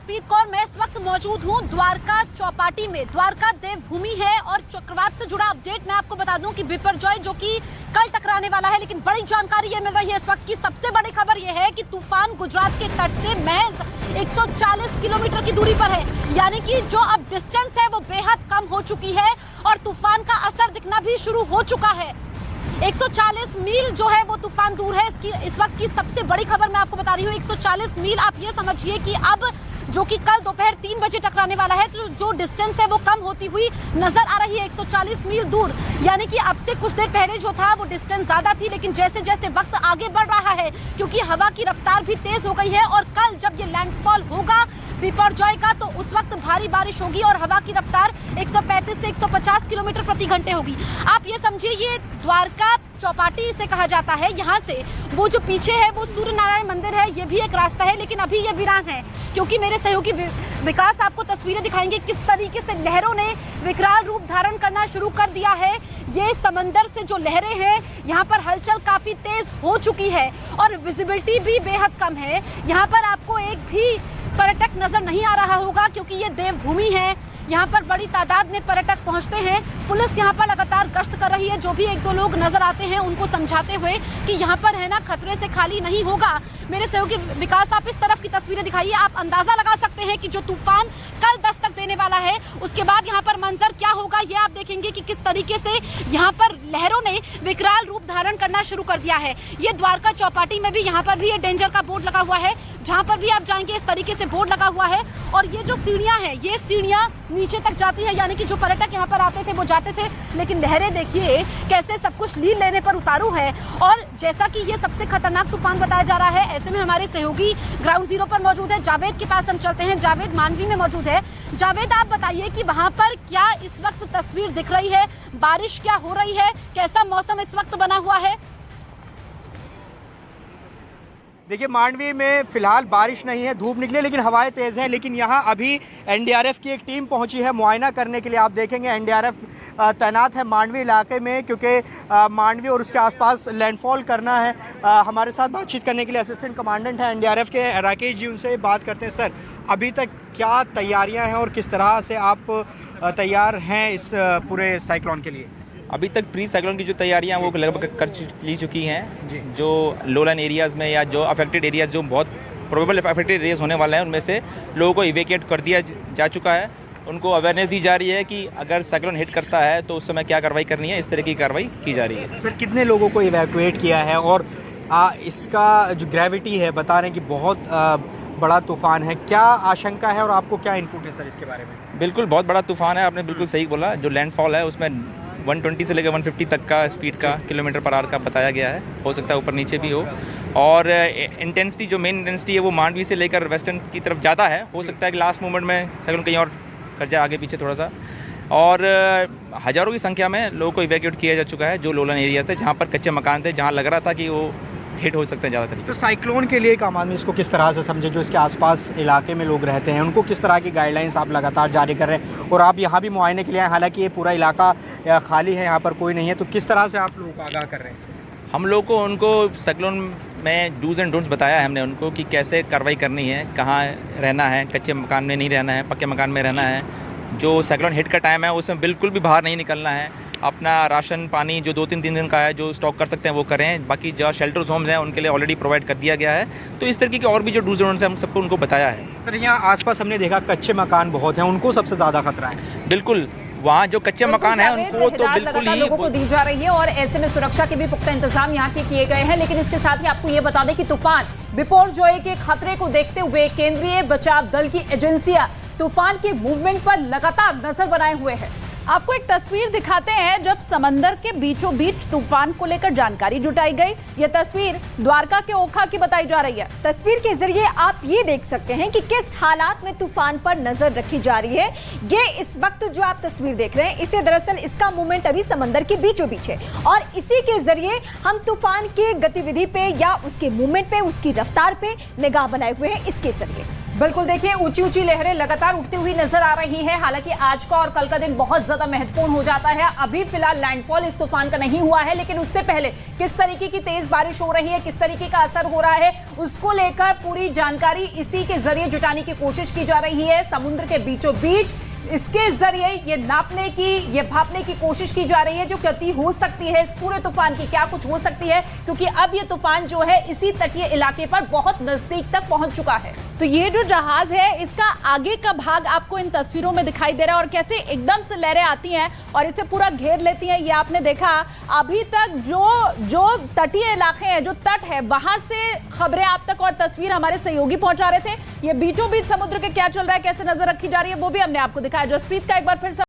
जसप्रीत कौर। मैं इस वक्त मौजूद हूँ द्वारका चौपाटी में। द्वारका देवभूमि है और चक्रवात से जुड़ा अपडेट मैं आपको बता दूं कि बिपरजॉय जो कि कल टकराने वाला है, लेकिन बड़ी जानकारी ये मिल रही है इस वक्त की। सबसे बड़ी खबर ये है कि तूफान गुजरात के तट से महज 140 किलोमीटर की दूरी पर है, यानी कि जो अब डिस्टेंस है वो बेहद कम हो चुकी है और तूफान का असर दिखना भी शुरू हो चुका है। 140 मील जो है वो तूफान दूर है। इसकी इस वक्त की सबसे बड़ी खबर मैं आपको बता रही हूँ। 140 मील आप ये समझिए कि अब जो कि कल दोपहर 3 बजे टकराने वाला है, तो जो डिस्टेंस है वो कम होती हुई नजर आ रही है। 140 मील दूर, यानी कि अब से कुछ देर पहले जो था वो डिस्टेंस ज्यादा थी, लेकिन जैसे जैसे वक्त आगे बढ़ रहा है, क्योंकि हवा की रफ्तार भी तेज हो गई है और कल जब ये लैंडफॉल होगा बिपरजॉय का, तो उस वक्त भारी बारिश होगी और हवा की रफ्तार 135 से 150 किलोमीटर प्रति घंटे होगी। आप ये समझिए, ये द्वारका चौपाटी इसे कहा जाता है। यहाँ से वो जो पीछे है वो सूर्य नारायण मंदिर है, ये भी एक रास्ता है, लेकिन अभी ये वीरान है, क्योंकि मेरे सहयोगी विकास आपको तस्वीरें दिखाएंगे किस तरीके से लहरों ने विकराल रूप धारण करना शुरू कर दिया है। ये समंदर से जो लहरें हैं, यहाँ पर हलचल काफी तेज हो चुकी है और विजिबिलिटी भी बेहद कम है। यहाँ पर आपको एक भी पर्यटक नजर नहीं आ रहा होगा, क्योंकि ये देवभूमि है। यहाँ पर बड़ी तादाद में पर्यटक पहुँचते हैं। पुलिस यहाँ पर लगातार गश्त कर रही है। जो भी एक दो लोग नजर आते हैं उनको समझाते हुए कि यहाँ पर रहना खतरे से खाली नहीं होगा। मेरे सहयोगी विकास, आप इस तरफ की तस्वीरें दिखाइए। आप अंदाजा लगा सकते हैं कि जो तूफान कल दस्तक देने वाला है, उसके बाद यहाँ पर मंजर क्या होगा, ये आप देखेंगे कि किस तरीके से यहाँ पर लहरों ने विकराल रूप धारण करना शुरू कर दिया है। ये द्वारका चौपाटी में भी, यहाँ पर भी ये डेंजर का बोर्ड लगा हुआ है। जहाँ पर भी आप जाएंगे इस तरीके से बोर्ड लगा हुआ है और ये जो सीढ़ियाँ हैं, ये सीढ़ियाँ नीचे तक जाती है, यानी कि जो पर्यटक यहाँ पर आते थे वो जाते थे, लेकिन लहरें देखिए कैसे सब कुछ लील लेने पर उतारू है। और जैसा कि ये सबसे खतरनाक तूफान बताया जा रहा है, ऐसे में हमारे सहयोगी ग्राउंड जीरो पर मौजूद है। जावेद के पास हम चलते हैं। जावेद मानवी में मौजूद है। जावेद, आप बताइए कि वहाँ पर क्या इस वक्त तस्वीर दिख रही है, बारिश क्या हो रही है, कैसा मौसम इस वक्त बना हुआ है? देखिए, मांडवी में फिलहाल बारिश नहीं है, धूप निकली, लेकिन हवाएं तेज़ हैं। लेकिन यहाँ अभी एनडीआरएफ की एक टीम पहुँची है मुआयना करने के लिए। आप देखेंगे एनडीआरएफ तैनात है मांडवी इलाके में, क्योंकि मांडवी और उसके आसपास लैंडफॉल करना है। हमारे साथ बातचीत करने के लिए असिस्टेंट कमांडेंट हैं एनडीआरएफ के, राकेश जी, उनसे बात करते हैं। सर, अभी तक क्या तैयारियाँ हैं और किस तरह से आप तैयार हैं इस पूरे साइक्लोन के लिए? अभी तक प्री साइक्लोन की जो तैयारियां वो लगभग कर ली चुकी हैं। जो लोलन एरियाज़ में या जो अफेक्टेड एरियाज़, जो बहुत प्रोबेबल अफेक्टेड एरियाज़ होने वाले हैं, उनमें से लोगों को इवेक्यूएट कर दिया जा चुका है। उनको अवेयरनेस दी जा रही है कि अगर साइक्लोन हिट करता है तो उस समय क्या कार्रवाई करनी है, इस तरह की कार्रवाई की जा रही है। सर, कितने लोगों को इवैक्यूएट किया है और इसका जो ग्रेविटी है, बता रहे हैं कि बहुत बड़ा तूफान है, क्या आशंका है और आपको क्या इनपुट है सर इसके बारे में? बिल्कुल, बहुत बड़ा तूफान है, आपने बिल्कुल सही बोला। जो लैंडफॉल है उसमें 120 से लेकर 150 तक का स्पीड का किलोमीटर पर आवर का बताया गया है। हो सकता है ऊपर नीचे भी हो। और इंटेंसिटी, जो मेन इंटेंसिटी है वो मांडवी से लेकर वेस्टर्न की तरफ ज़्यादा है। हो सकता है कि लास्ट मोमेंट में साइक्लोन कहीं और कर जाए आगे पीछे थोड़ा सा। और हज़ारों की संख्या में लोगों को इवैक्यूएट किया जा चुका है, जो लोलन एरिया से, जहाँ पर कच्चे मकान थे, जहाँ लग रहा था कि वो हिट हो सकते हैं ज़्यादा तरीके। तो साइक्लोन के लिए एक आम आदमी इसको किस तरह से समझे, जो इसके आसपास इलाके में लोग रहते हैं, उनको किस तरह की गाइडलाइंस आप लगातार जारी कर रहे हैं? और आप यहाँ भी मुआयने के लिए आए, हालांकि ये पूरा इलाका खाली है, यहाँ पर कोई नहीं है, तो किस तरह से आप लोगों को आगाह कर रहे हैं? हम लोग को उनको साइक्लोन में डूज एंड डोंट्स बताया है हमने उनको, कि कैसे कार्रवाई करनी है, कहाँ रहना है, कच्चे मकान में नहीं रहना है, पक्के मकान में रहना है। जो साइक्लोन हिट का टाइम है उसमें बिल्कुल भी बाहर नहीं निकलना है। अपना राशन पानी जो 2-3 दिन का है, जो स्टॉक कर सकते हैं वो करें। बाकी जो शेल्टर्स होम्स हैं उनके लिए ऑलरेडी प्रोवाइड कर दिया गया है। तो इस तरीके के और भी जो डूज एंड हम सबको उनको बताया है। सर, यहाँ आसपास हमने देखा कच्चे मकान बहुत हैं, उनको सबसे ज़्यादा खतरा है। बिल्कुल, वहाँ जो कच्चे मकान है उनको तो बिल्कुल ही लोगों को दी जा रही है और ऐसे में सुरक्षा के भी पुख्ता इंतजाम यहाँ के किए गए हैं। लेकिन इसके साथ ही आपको ये बता दें कि तूफान बिपरजॉय के खतरे को देखते हुए केंद्रीय बचाव दल की एजेंसियां तूफान के मूवमेंट पर लगातार नजर बनाए हुए हैं। आपको एक तस्वीर दिखाते हैं जब समंदर के बीचों बीच तूफान को लेकर जानकारी जुटाई गई। यह तस्वीर द्वारका के ओखा की बताई जा रही है। तस्वीर के जरिए आप ये देख सकते हैं कि किस हालात में तूफान पर नजर रखी जा रही है। ये इस वक्त जो आप तस्वीर देख रहे हैं, इसे दरअसल इसका मूवमेंट अभी समंदर के बीचों बीच है और इसी के जरिए हम तूफान की गतिविधि पे या उसके मूवमेंट पे, उसकी रफ्तार पे निगाह बनाए हुए हैं इसके जरिए। बिल्कुल, देखिए ऊंची ऊंची लहरें लगातार उठती हुई नजर आ रही है। हालांकि आज का और कल का दिन बहुत ज्यादा महत्वपूर्ण हो जाता है। अभी फिलहाल लैंडफॉल इस तूफान का नहीं हुआ है, लेकिन उससे पहले किस तरीके की तेज बारिश हो रही है, किस तरीके का असर हो रहा है, उसको लेकर पूरी जानकारी इसी के जरिए जुटाने की कोशिश की जा रही है। समुद्र के बीचों बीच इसके जरिए ये नापने की, ये भापने की कोशिश की जा रही है जो गति हो सकती है इस पूरे तूफान की, क्या कुछ हो सकती है, क्योंकि अब ये तूफान जो है इसी तटीय इलाके पर बहुत नजदीक तक पहुंच चुका है। तो ये जो जहाज है इसका आगे का भाग आपको इन तस्वीरों में दिखाई दे रहा है और कैसे एकदम से लहरें आती हैं और इसे पूरा घेर लेती हैं, ये आपने देखा। अभी तक जो तटीय इलाके हैं, जो तट है, वहां से खबरें आप तक और तस्वीर हमारे सहयोगी पहुंचा रहे थे। ये बीचों बीच समुद्र के क्या चल रहा है, कैसे नजर रखी जा रही है, वो भी हमने आपको दिखाया। जसप्रीत का एक बार फिर से